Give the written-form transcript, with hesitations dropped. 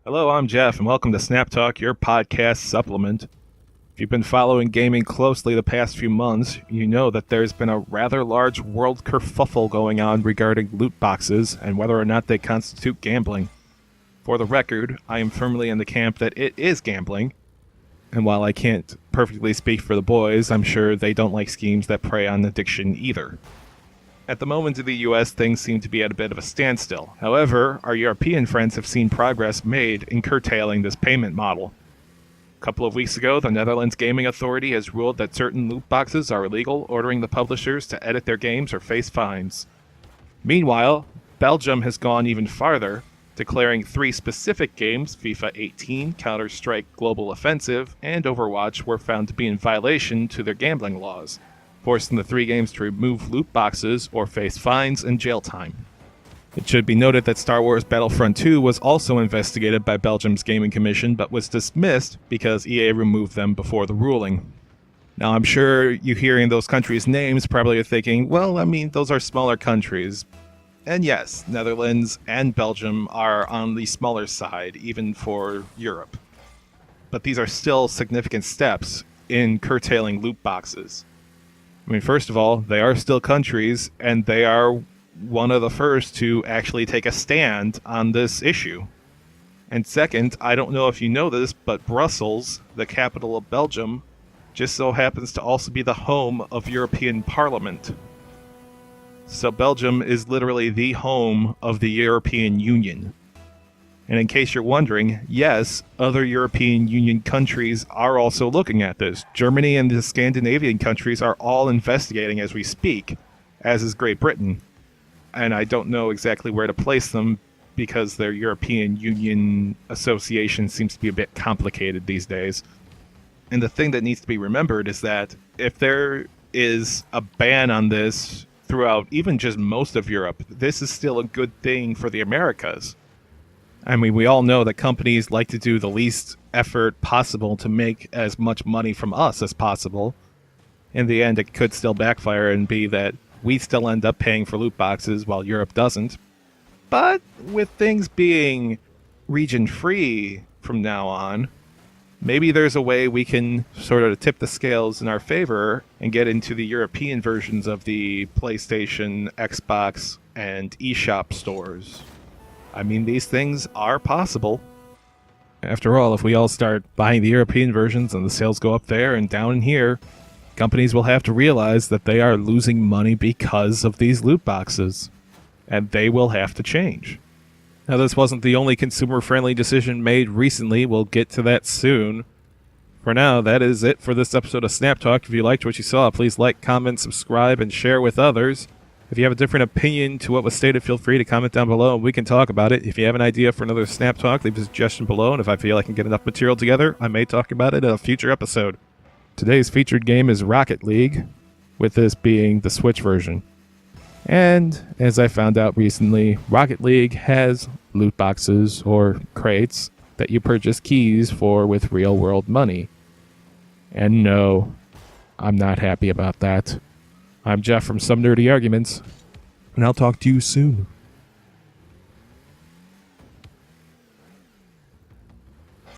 Hello, I'm Jeff, and welcome to Snap Talk, your podcast supplement. If you've been following gaming closely the past few months, you know that there's been a rather large world kerfuffle going on regarding loot boxes and whether or not they constitute gambling. For the record, I am firmly in the camp that it is gambling, and while I can't perfectly speak for the boys, I'm sure they don't like schemes that prey on addiction either. At the moment in the US, things seem to be at a bit of a standstill. However, our European friends have seen progress made in curtailing this payment model. A couple of weeks ago, the Netherlands Gaming Authority has ruled that certain loot boxes are illegal, ordering the publishers to edit their games or face fines. Meanwhile, Belgium has gone even farther, declaring 3 specific games, FIFA 18, Counter-Strike Global Offensive, and Overwatch, were found to be in violation to their gambling laws, forcing the 3 games to remove loot boxes or face fines and jail time. It should be noted that Star Wars Battlefront 2 was also investigated by Belgium's Gaming Commission, but was dismissed because EA removed them before the ruling. Now, I'm sure you hearing those countries' names probably are thinking, well, those are smaller countries. And yes, Netherlands and Belgium are on the smaller side, even for Europe. But these are still significant steps in curtailing loot boxes. First of all, they are still countries, and they are one of the first to actually take a stand on this issue. And second, I don't know if you know this, but Brussels, the capital of Belgium, just so happens to also be the home of European Parliament. So Belgium is literally the home of the European Union. And in case you're wondering, yes, other European Union countries are also looking at this. Germany and the Scandinavian countries are all investigating as we speak, as is Great Britain. And I don't know exactly where to place them because their European Union association seems to be a bit complicated these days. And the thing that needs to be remembered is that if there is a ban on this throughout even just most of Europe, this is still a good thing for the Americas. We all know that companies like to do the least effort possible to make as much money from us as possible. In the end, it could still backfire and be that we still end up paying for loot boxes while Europe doesn't. But with things being region-free from now on, maybe there's a way we can sort of tip the scales in our favor and get into the European versions of the PlayStation, Xbox, and eShop stores. These things are possible. After all, if we all start buying the European versions and the sales go up there and down in here, companies will have to realize that they are losing money because of these loot boxes. And they will have to change. Now, this wasn't the only consumer-friendly decision made recently. We'll get to that soon. For now, that is it for this episode of Snap Talk. If you liked what you saw, please like, comment, subscribe, and share with others. If you have a different opinion to what was stated, feel free to comment down below and we can talk about it. If you have an idea for another Snap Talk, leave a suggestion below, and if I feel I can get enough material together, I may talk about it in a future episode. Today's featured game is Rocket League, with this being the Switch version. And, as I found out recently, Rocket League has loot boxes or crates that you purchase keys for with real-world money. And no, I'm not happy about that. I'm Jeff from Some Nerdy Arguments, and I'll talk to you soon.